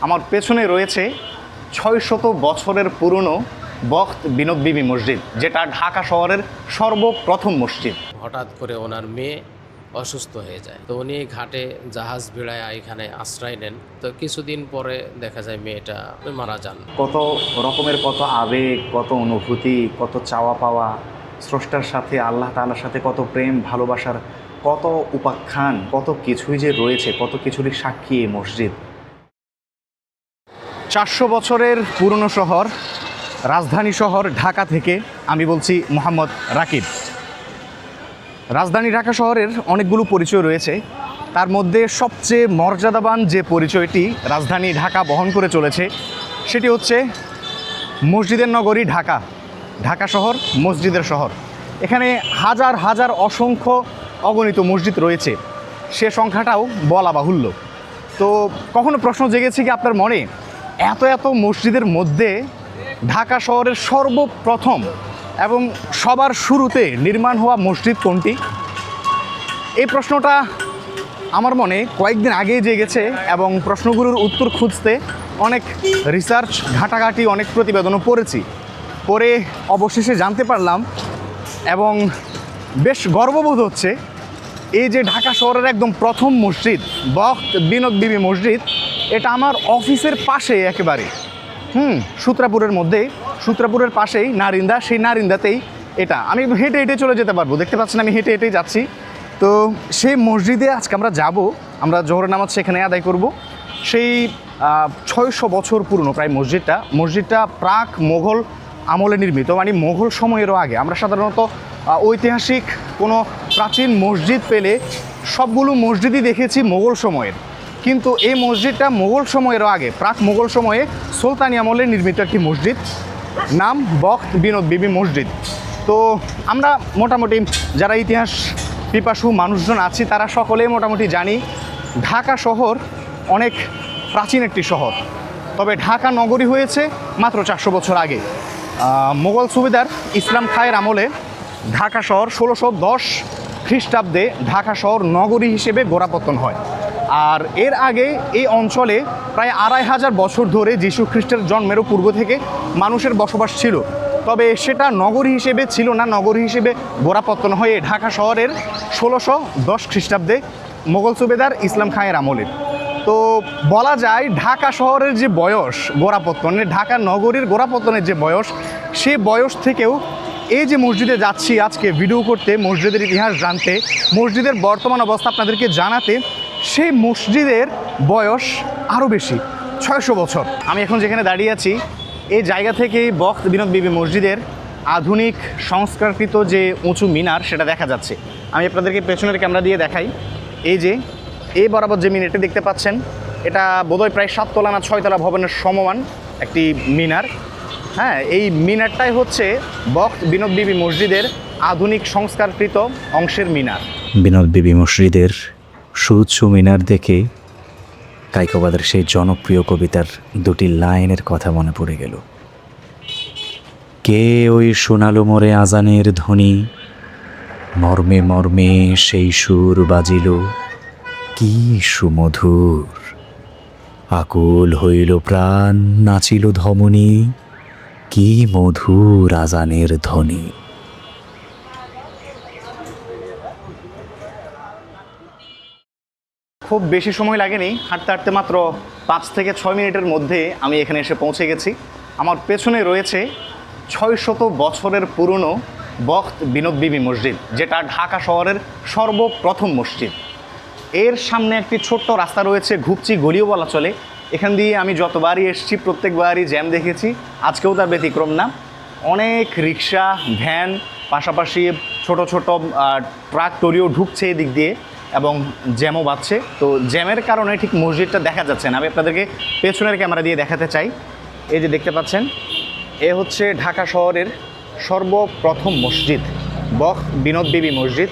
আমার পেছনে রয়েছে ৬০০ বছরের পুরনো বখত বিনোদ বিবি মসজিদ, যেটা ঢাকা শহরের সর্বপ্রথম মসজিদ। হঠাৎ করে ওনার মেয়ে অসুস্থ হয়ে যায়, তো উনি ঘাটে জাহাজ ভিড়ায় এখানে আশ্রয় নেন। তো কিছুদিন পরে দেখা যায় মেয়েটা মারা যান। কত রকমের কত আবেগ, কত অনুভূতি, কত চাওয়া পাওয়া, স্রষ্টার সাথে আল্লাহ তাআলার সাথে কত প্রেম ভালোবাসার কত উপাখ্যান, কত কিছুই যে রয়েছে, কত কিছুরই সাক্ষী এই মসজিদ। ৪০০ বছরের পুরনো শহর, রাজধানী শহর ঢাকা থেকে আমি বলছি মোহাম্মদ রাকিব। রাজধানী ঢাকা শহরের অনেকগুলো পরিচয় রয়েছে, তার মধ্যে সবচেয়ে মর্যাদাবান যে পরিচয়টি রাজধানী ঢাকা বহন করে চলেছে সেটি হচ্ছে মসজিদের নগরী ঢাকা। ঢাকা শহর মসজিদের শহর। এখানে হাজার হাজার অসংখ্য অগণিত মসজিদ রয়েছে, সে সংখ্যাটাও বলা বাহুল্য। তো কখনো প্রশ্ন জেগেছে কি আপনার মনে, এত এত মসজিদের মধ্যে ঢাকা শহরের সর্বপ্রথম এবং সবার শুরুতে নির্মাণ হওয়া মসজিদ কোনটি? এই প্রশ্নটা আমার মনে কয়েকদিন আগেই জেগেছে এবং প্রশ্নগুলোর উত্তর খুঁজতে অনেক রিসার্চ, ঘাটাঘাটি, অনেক প্রতিবেদনও পড়েছি। পরে অবশেষে জানতে পারলাম এবং বেশ গর্ববোধ হচ্ছে, এই যে ঢাকা শহরের একদম প্রথম মসজিদ বখত বিনোদ বিবি মসজিদ, এটা আমার অফিসের পাশে একেবারে সূত্রাপুরের মধ্যে, সূত্রাপুরের পাশেই নারিন্দা, সেই নারিন্দাতেই এটা। আমি হেঁটে হেঁটে চলে যেতে পারবো, দেখতে পাচ্ছেন আমি হেঁটে হেঁটেই যাচ্ছি। তো সেই মসজিদে আজকে আমরা যাব, আমরা জোহরের নামাজ সেখানে আদায় করব। সেই ৬০০ বছর পুরনো প্রায় মসজিদটা প্রাক মোঘল আমলে নির্মিত, মানে মোঘল সময়েরও আগে। আমরা সাধারণত ঐতিহাসিক কোনো প্রাচীন মসজিদ পেলে সবগুলো মসজিদই দেখেছি মোগল সময়ের, কিন্তু এই মসজিদটা মোগল সময়েরও আগে, প্রাক মোগল সময়ে সুলতানি আমলে নির্মিত একটি মসজিদ, নাম বখত বিনোদ বিবি মসজিদ। তো আমরা মোটামুটি যারা ইতিহাস পিপাসু মানুষজন আছি তারা সকলেই মোটামুটি জানি ঢাকা শহর অনেক প্রাচীন একটি শহর। তবে ঢাকা নগরী হয়েছে মাত্র ৪০০ বছর আগে। মোগল সুবেদার ইসলাম খাঁয়ের আমলে ঢাকা শহর ১৬১০ খ্রিস্টাব্দে ঢাকা শহর নগরী হিসেবে গোড়াপত্তন হয়। আর এর আগে এই অঞ্চলে প্রায় ২৫০০ বছর ধরে যীশু খ্রিস্টের জন্মেরও পূর্ব থেকে মানুষের বসবাস ছিল, তবে সেটা নগরী হিসেবে ছিল না। নগরী হিসেবে গোড়াপত্তন হয়ে ঢাকা শহরের ১৬১০ খ্রিস্টাব্দে মোগল সুবেদার ইসলাম খাঁয়ের আমলে। তো বলা যায় ঢাকা শহরের যে বয়স গোড়াপত্তনের, ঢাকা নগরীর গোড়াপত্তনের যে বয়স, সে বয়স থেকেও এই যে মসজিদে যাচ্ছি আজকে ভিডিও করতে, মসজিদের ইতিহাস জানতে, মসজিদের বর্তমান অবস্থা আপনাদেরকে জানাতে, সেই মসজিদের বয়স আরও বেশি, ৬০০ বছর। আমি এখন যেখানে দাঁড়িয়ে আছি এই জায়গা থেকেই বখত বিনোদ বিবি মসজিদের আধুনিক সংস্কারকৃত যে উঁচু মিনার সেটা দেখা যাচ্ছে। আমি আপনাদেরকে পেছনের ক্যামেরা দিয়ে দেখাই। এই যে এই বরাবর যে মিনারটি দেখতে পাচ্ছেন, এটা বোধহয় প্রায় ৭ তলা না ৬ তলা ভবনের সমমান একটি মিনার। হ্যাঁ, এই মিনারটাই হচ্ছে বখত বিনোদ বিবি মসজিদের আধুনিক সংস্কারকৃত অংশের মিনার। বিনোদ বিবি মসজিদের সুউচ্চ মিনার দেখে কায়কোবাদের সেই জনপ্রিয় কবিতার দুটি লাইনের কথা মনে পড়ে গেল। কে ওই শোনালো মোরে আজানের ধ্বনি, মর্মে মর্মে সেই সুর বাজিল, কি সুমধুর, আকুল হইল প্রাণ, নাচিল ধমনী, কি মধুর আজানের ধ্বনি। খুব বেশি সময় লাগেনি, হাঁটতে হাঁটতে মাত্র ৫ থেকে ৬ মিনিটের মধ্যে আমি এখানে এসে পৌঁছে গেছি। আমার পেছনে রয়েছে ৬০০ বছরের পুরনো বখত বিনোদ বিবি মসজিদ, যেটা ঢাকা শহরের সর্বপ্রথম মসজিদ। এর সামনে একটি ছোট্ট রাস্তা রয়েছে, ঘুপচি গলিও বলা চলে। এখান দিয়ে আমি যতবারই এসেছি প্রত্যেকবারই জ্যাম দেখেছি, আজকেও তার ব্যতিক্রম না। অনেক রিক্সা, ভ্যান, পাশাপাশি ছোট ছোট ট্রাক টরিও ঢুকছে এদিক দিয়ে এবং জ্যামও বাজছে। তো জ্যামের কারণে ঠিক মসজিদটা দেখা যাচ্ছে না। আমি আপনাদেরকে পেছনের ক্যামেরা দিয়ে দেখাতে চাই। এই যে দেখতে পাচ্ছেন, এ হচ্ছে ঢাকা শহরের সর্বপ্রথম মসজিদ বখত বিনোদ বিবি মসজিদ।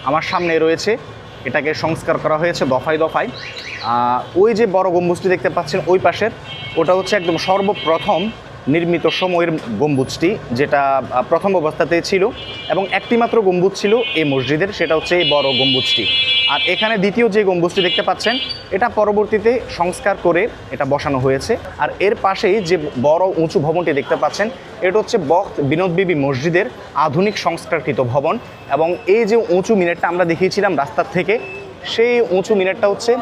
আমার সামনে রয়েছে, এটাকে সংস্কার করা হয়েছে দফায় দফায়। ওই যে বড় গম্বুজটি দেখতে পাচ্ছেন ওই পাশের, ওটা হচ্ছে একদম সর্বপ্রথম নির্মিত সময়ের গম্বুজটি, যেটা প্রথম অবস্থাতে ছিল এবং একটি মাত্র গম্বুজ ছিল এই মসজিদের, সেটা হচ্ছে এই বড় গম্বুজটি। আর এখানে দ্বিতীয় যে গম্বুজটি দেখতে পাচ্ছেন, এটা পরবর্তীতে সংস্কার করে এটা বসানো হয়েছে। আর এর পাশেই যে বড় উঁচু ভবনটি দেখতে পাচ্ছেন, এটা হচ্ছে বখত বিনোদ বিবি মসজিদের আধুনিক সংস্কারকৃত ভবন। এবং এই যে উঁচু মিনারটা আমরা দেখিয়েছিলাম রাস্তার থেকে, সেই উঁচু মিনারটা হচ্ছে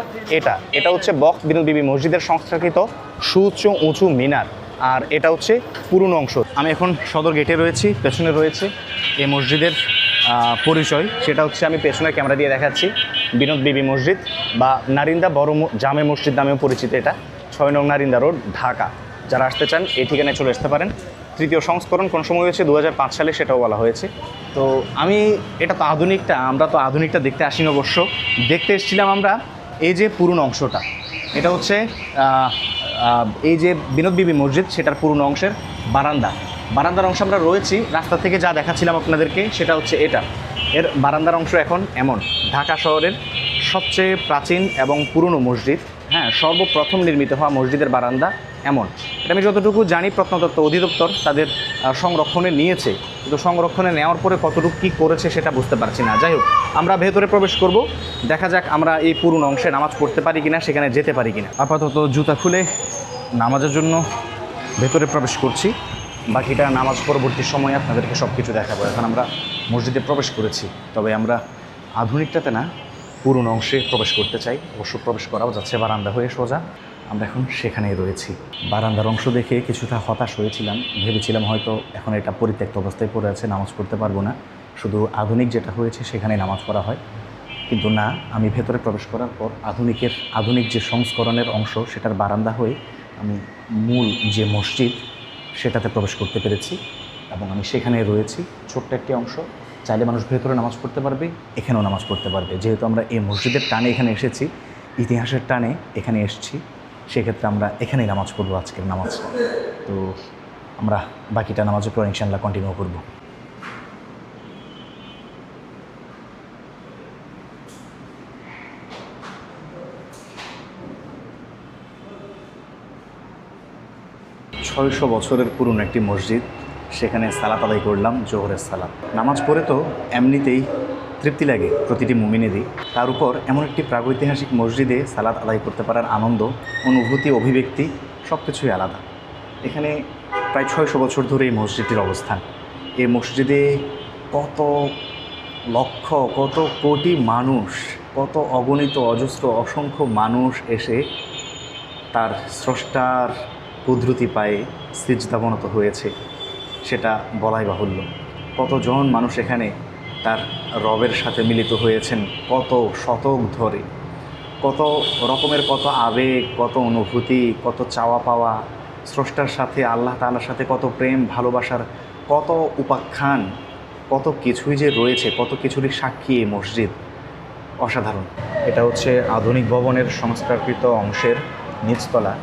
এটা হচ্ছে বখত বিনোদ বিবি মসজিদের সংস্কারকৃত সুউচ্চ উঁচু মিনার। আর এটা হচ্ছে পুরনো অংশ। আমি এখন সদর গেটে রয়েছি, পেছনে রয়েছে এই মসজিদের পরিচয়, সেটা হচ্ছে আমি পেছনের ক্যামেরা দিয়ে দেখাচ্ছি। বিনোদ বিবি মসজিদ বা নারিন্দা বড় জামে মসজিদ নামেও পরিচিত। এটা 6 নং নারিন্দা রোড, ঢাকা। যারা আসতে চান এই ঠিকানায় চলে আসতে পারেন। তৃতীয় সংস্করণ কোন সময় হয়েছে 2005 সালে, সেটাও বলা হয়েছে। তো এটা তো আধুনিকটা, আমরা তো আধুনিকটা দেখতে আসিনি অবশ্য, দেখতে এসেছিলাম আমরা এই যে পুরনো অংশটা। এটা হচ্ছে এই যে বিনোদ বিবি মসজিদ, সেটার পুরনো অংশের বারান্দার অংশ আমরা রয়েছি। রাস্তা থেকে যা দেখাচ্ছিলাম আপনাদেরকে, সেটা হচ্ছে এর বারান্দার অংশ এখন এমন। ঢাকা শহরের সবচেয়ে প্রাচীন এবং পুরনো মসজিদ, হ্যাঁ, সর্বপ্রথম নির্মিত হওয়া মসজিদের বারান্দা এমন। এটা আমি যতটুকু জানি প্রত্নতত্ত্ব অধিদপ্তর তাদের সংরক্ষণে নিয়েছে, কিন্তু সংরক্ষণে নেওয়ার পরে কতটুকু কী করেছে সেটা বুঝতে পারছি না। যাই হোক, আমরা ভেতরে প্রবেশ করব, দেখা যাক আমরা এই পুরনো অংশে নামাজ পড়তে পারি কিনা, সেখানে যেতে পারি কিনা। আপাতত জুতা খুলে নামাজের জন্য ভেতরে প্রবেশ করছি, বাকিটা নামাজ পরবর্তী সময়ে আপনাদেরকে সব কিছু দেখাবো। এখন আমরা মসজিদে প্রবেশ করেছি, তবে আমরা আধুনিকটাতে না, পুরনো অংশে প্রবেশ করতে চাই। অবশ্য প্রবেশ করাও যাচ্ছে বারান্দা হয়ে সোজা। আমরা এখন সেখানেই রয়েছি। বারান্দার অংশ দেখে কিছুটা হতাশ হয়েছিলাম, ভেবেছিলাম হয়তো এখন এটা পরিত্যক্ত অবস্থায় পড়ে আছে, নামাজ পড়তে পারবো না, শুধু আধুনিক যেটা হয়েছে সেখানেই নামাজ পড়া হয়। কিন্তু না, আমি ভেতরে প্রবেশ করার পর আধুনিক যে সংস্করণের অংশ, সেটার বারান্দা হয়ে আমি মূল যে মসজিদ সেটাতে প্রবেশ করতে পেরেছি এবং আমি সেখানে রয়েছি। ছোট্ট একটি অংশ, চাইলে মানুষ ভেতরে নামাজ পড়তে পারবে, এখানেও নামাজ পড়তে পারবে। যেহেতু আমরা এই মসজিদের টানে এখানে এসেছি, ইতিহাসের টানে এখানে এসেছি, সেক্ষেত্রে আমরা এখানেই নামাজ পড়বো আজকের নামাজ। তো আমরা বাকিটা নামাজের পর ইনশাআল্লাহ কন্টিনিউ করবো। ছয়শো বছরের পুরনো একটি মসজিদ, সেখানে সালাত আদায় করলাম, জোহরের সালাত। নামাজ পড়ে তো এমনিতেই তৃপ্তি লাগে প্রতিটি মুমিনেরই, তার উপর এমন একটি প্রাগৈতিহাসিক মসজিদে সালাত আদায় করতে পারার আনন্দ, অনুভূতি, অভিব্যক্তি সব কিছুই আলাদা। এখানে প্রায় 600 বছর ধরে এই মসজিদটির অবস্থান। এই মসজিদে কত লক্ষ, কত কোটি মানুষ, কত অগণিত অজস্র অসংখ্য মানুষ এসে তার স্রষ্টার কুদরতি পায়ে সিজদাবনত হয়েছে, সেটা বলাই বাহুল্য। কতজন মানুষ এখানে তার রবের সাথে মিলিত হয়েছেন কত শতক ধরে, কত রকমের কত আবেগ, কত অনুভূতি, কত চাওয়া পাওয়া, স্রষ্টার সাথে, আল্লাহ তাআলার সাথে কত প্রেম ভালোবাসার কত উপাখ্যান, কত কিছুই যে রয়েছে, কত কিছুরই সাক্ষী এই মসজিদ। অসাধারণ। এটা হচ্ছে আধুনিক ভবনের সংস্কারকৃত অংশের নিচতলা,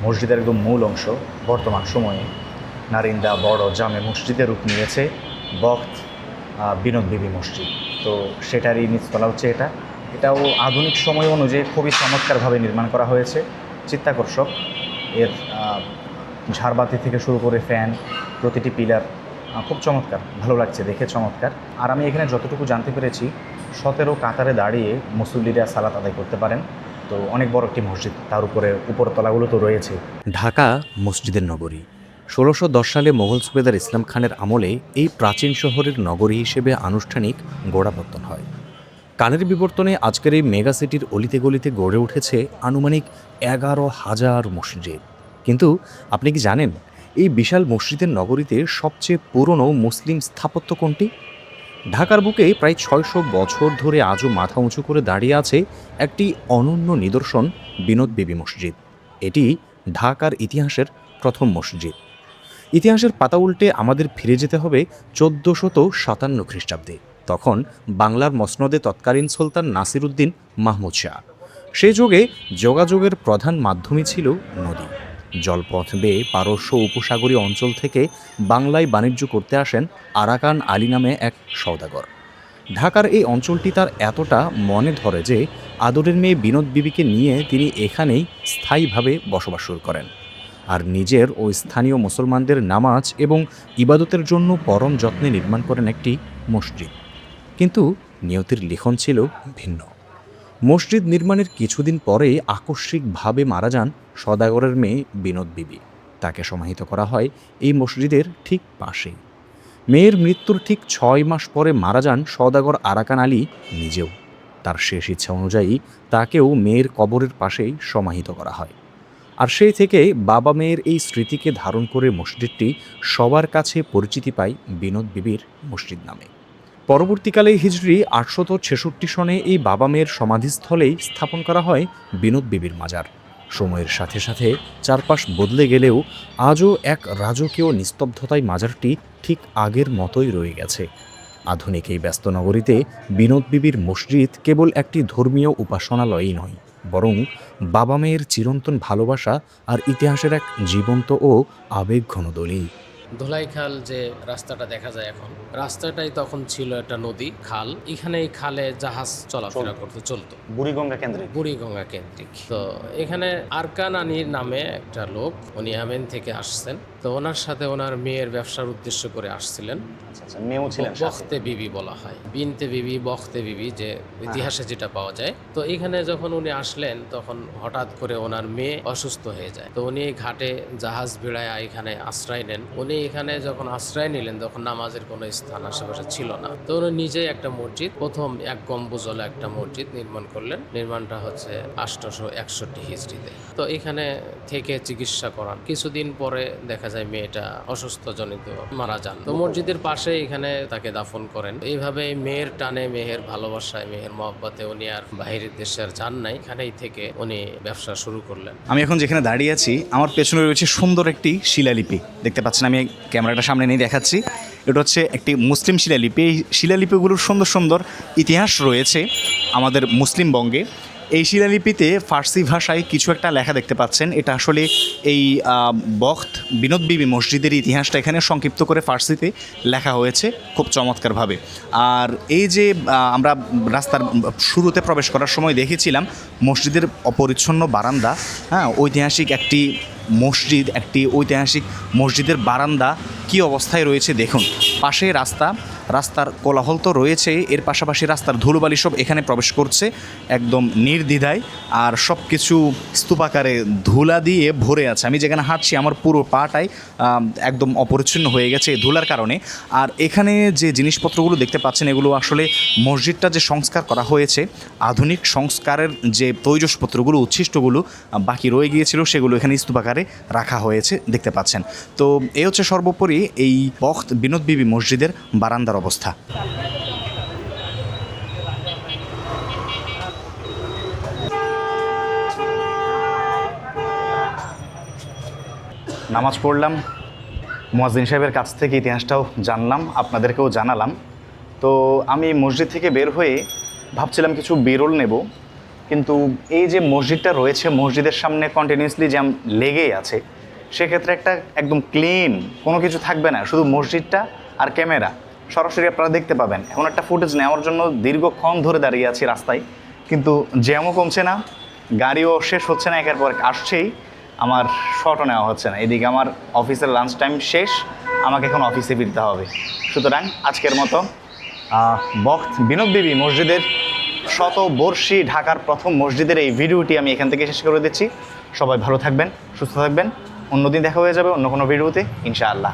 মসজিদের একদম মূল অংশ। বর্তমান সময়ে নারিন্দা বড় জামে মসজিদের রূপ নিয়েছে বখত বিনোদ বিবি মসজিদ। তো সেটারই নিচতলা হচ্ছে এটাও আধুনিক সময় অনুযায়ী খুবই চমৎকারভাবে নির্মাণ করা হয়েছে, চিত্তাকর্ষক। এর ঝাড়বাতি থেকে শুরু করে ফ্যান, প্রতিটি পিলার খুব চমৎকার, ভালো লাগছে দেখে, চমৎকার। আর আমি এখানে যতটুকু জানতে পেরেছি 17 কাতারে দাঁড়িয়ে মুসল্লিরা সালাত আদায় করতে পারেন। তো অনেক বড় একটি মসজিদ, তার উপরে উপরতলাগুলো তো রয়েছে। ঢাকা মসজিদের নগরী। 1610 সালে মোগল সুবেদার ইসলাম খানের আমলে এই প্রাচীন শহরের নগরী হিসেবে আনুষ্ঠানিক গোড়াপত্তন হয়। কানের বিবর্তনে আজকের এই মেগা সিটির অলিতে গলিতে গড়ে উঠেছে আনুমানিক 11,000 মসজিদ। কিন্তু আপনি কি জানেন এই বিশাল মসজিদের নগরীতে সবচেয়ে পুরনো মুসলিম স্থাপত্য কোনটি? ঢাকার বুকে প্রায় 600 বছর ধরে আজও মাথা উঁচু করে দাঁড়িয়ে আছে একটি অনন্য নিদর্শন, বিনোদ বিবি মসজিদ। এটি ঢাকার ইতিহাসের প্রথম মসজিদ। ইতিহাসের পাতা উল্টে আমাদের ফিরে যেতে হবে 1457 খ্রিস্টাব্দে। তখন বাংলার মসনদে তৎকালীন সুলতান নাসির উদ্দিন মাহমুদ শাহ। সে যুগে যোগাযোগের প্রধান মাধ্যমই ছিল নদী। জলপথ বেয়ে পারস্য উপসাগরীয় অঞ্চল থেকে বাংলায় বাণিজ্য করতে আসেন আরাকান আলী নামে এক সওদাগর। ঢাকার এই অঞ্চলটি তার এতটা মনে ধরে যে আদরের মেয়ে বিনোদ বিবিকে নিয়ে তিনি এখানেই স্থায়ীভাবে বসবাস শুরু করেন। আর নিজের ও স্থানীয় মুসলমানদের নামাজ এবং ইবাদতের জন্য পরম যত্নে নির্মাণ করেন একটি মসজিদ। কিন্তু নিয়তির লিখন ছিল ভিন্ন। মসজিদ নির্মাণের কিছুদিন পরেই আকস্মিকভাবে মারা যান সওদাগরের মেয়ে বিনোদ বিবি। তাকে সমাহিত করা হয় এই মসজিদের ঠিক পাশেই। মেয়ের মৃত্যুর ঠিক 6 মাস পরে মারা যান সওদাগর আরাকান আলী নিজেও। তার শেষ ইচ্ছা অনুযায়ী তাকেও মেয়ের কবরের পাশেই সমাহিত করা হয়। আর সেই থেকে বাবা মেয়ের এই স্মৃতিকে ধারণ করে মসজিদটি সবার কাছে পরিচিতি পায় বিনোদ বিবির মসজিদ নামে। পরবর্তীকালে হিজরি 866 সনে এই বাবা মেয়ের সমাধিস্থলেই স্থাপন করা হয় বিনোদ বিবির মাজার। সময়ের সাথে সাথে চারপাশ বদলে গেলেও আজও এক রাজকীয় নিস্তব্ধতায় মাজারটি ঠিক আগের মতোই রয়ে গেছে। আধুনিক এই ব্যস্ত নগরীতে বিনোদ বিবির মসজিদ কেবল একটি ধর্মীয় উপাসনালয়ই নয়, বরং বাবা মেয়ের চিরন্তন ভালোবাসা আর ইতিহাসের এক জীবন্ত ও আবেগঘন দলিল। ধোলাইখাল যে রাস্তাটা দেখা যায় এখন, রাস্তাটাই তখন ছিল একটা নদী খাল। এখানে এই খালে জাহাজ চলাফেরা করতে চলতো, বুড়িগঙ্গা কেন্দ্রে। বুড়িগঙ্গা কেন্দ্রিক। তো এখানে আরকান আনীর নামে একটা লোক, উনি আমেন থেকে আসছেন। তো ওনার সাথে ওনার মেয়ের ব্যবসার উদ্দেশ্য করে আসছিলেন। আচ্ছা, মেয়েও ছিলেন। বখতে বিবি বলা হয়, বিনতে বিবি, বখতে বিবি, যে ইতিহাসে যেটা পাওয়া যায়। তো এখানে যখন উনি আসলেন তখন হঠাৎ করে ওনার মেয়ে অসুস্থ হয়ে যায়। তো উনি ঘাটে জাহাজ ভিড়ায় এখানে আশ্রয় নেন। উনি এখানে যখন আশ্রয় নিলেন তখন নামাজের কোনো স্থান আশেপাশে ছিল না। তো উনি নিজেই একটা মসজিদ, প্রথম এক গম্বুজওয়ালা একটা মসজিদ নির্মাণ করলেন। নির্মাণটা হচ্ছে 861 হিজরিতে। তো এখানে থেকে চিকিৎসা করান। কিছুদিন পরে দেখা যায় মেয়েটা অসুস্থ জনিত মারা যান। তো মসজিদের পাশে এখানে তাকে দাফন করেন। এইভাবে মেয়ের টানে, মেয়ের ভালোবাসায়, মেয়ের মহব্বতে উনি আর বাইরের দেশে আর যান নাই। এখানেই থেকে উনি ব্যবসা শুরু করলেন। আমি এখন যেখানে দাঁড়িয়ে আছি আমার পেছনে রয়েছে সুন্দর একটি শিলালিপি, দেখতে পাচ্ছেন। আমি ক্যামেরাটা সামনে নিয়ে দেখাচ্ছি। এটা হচ্ছে একটি মুসলিম শিলালিপি। এই শিলালিপিগুলোর সুন্দর সুন্দর ইতিহাস রয়েছে আমাদের মুসলিম বঙ্গে। এই শিলালিপিতে ফার্সি ভাষায় কিছু একটা লেখা দেখতে পাচ্ছেন। এটা আসলে এই বখত বিনোদ বিবি মসজিদের ইতিহাসটা এখানে সংক্ষিপ্ত করে ফার্সিতে লেখা হয়েছে খুব চমৎকারভাবে। আর এই যে আমরা রাস্তার শুরুতে প্রবেশ করার সময় দেখেছিলাম মসজিদের অপরিচ্ছন্ন বারান্দা, হ্যাঁ, ঐতিহাসিক একটি মসজিদ, একটি ঐতিহাসিক মসজিদের বারান্দা কী অবস্থায় রয়েছে দেখুন। পাশে রাস্তার কোলাহল তো রয়েছে, এর পাশাপাশি রাস্তার ধুলোবালি সব এখানে প্রবেশ করছে একদম নির্দ্বিধায়। আর সব কিছু স্তূপাকারে ধুলা দিয়ে ভরে আছে। আমি যেখানে হাঁটছি আমার পুরো পাটাই একদম অপরিচ্ছন্ন হয়ে গেছে এই ধুলার কারণে। আর এখানে যে জিনিসপত্রগুলো দেখতে পাচ্ছেন এগুলো আসলে মসজিদটা যে সংস্কার করা হয়েছে, আধুনিক সংস্কারের যে তৈজসপত্রগুলো, উচ্ছিষ্টগুলো বাকি রয়ে গিয়েছিল সেগুলো এখানে স্তূপাকারে রাখা হয়েছে দেখতে পাচ্ছেন। তো এই হচ্ছে সর্বোপরি এই বখত বিনোদ বিবি মসজিদের বারান্দার অবস্থা। নামাজ পড়লাম, মুয়াজ্জিন সাহেবের কাছ থেকে ইতিহাসটাও জানলাম, আপনাদেরকেও জানালাম। তো আমি মসজিদ থেকে বের হয়ে ভাবছিলাম কিছু বিরল নেব, কিন্তু এই যে মসজিদটা রয়েছে মসজিদের সামনে কন্টিনিউয়াসলি জ্যাম লেগেই আছে। সেক্ষেত্রে একটা একদম ক্লিন কোনো কিছু থাকবে না, শুধু মসজিদটা আর ক্যামেরা সরাসরি আপনারা দেখতে পাবেন। এমন একটা ফুটেজ নেওয়ার জন্য দীর্ঘক্ষণ ধরে দাঁড়িয়ে আছি রাস্তায়, কিন্তু জ্যামও কমছে না, গাড়িও শেষ হচ্ছে না, একের পর আসছেই, আমার শটও নেওয়া হচ্ছে না। এদিকে আমার অফিসের লাঞ্চ টাইম শেষ, আমাকে এখন অফিসে ফিরতে হবে। সুতরাং আজকের মতো বখত বিনোদ বিবি মসজিদের শতবর্ষী ঢাকার প্রথম মসজিদের এই ভিডিওটি আমি এখান থেকে শেষ করে দিচ্ছি। সবাই ভালো থাকবেন, সুস্থ থাকবেন। অন্যদিন দেখা হয়ে যাবে অন্য কোনো ভিডিওতে ইনশাআল্লাহ।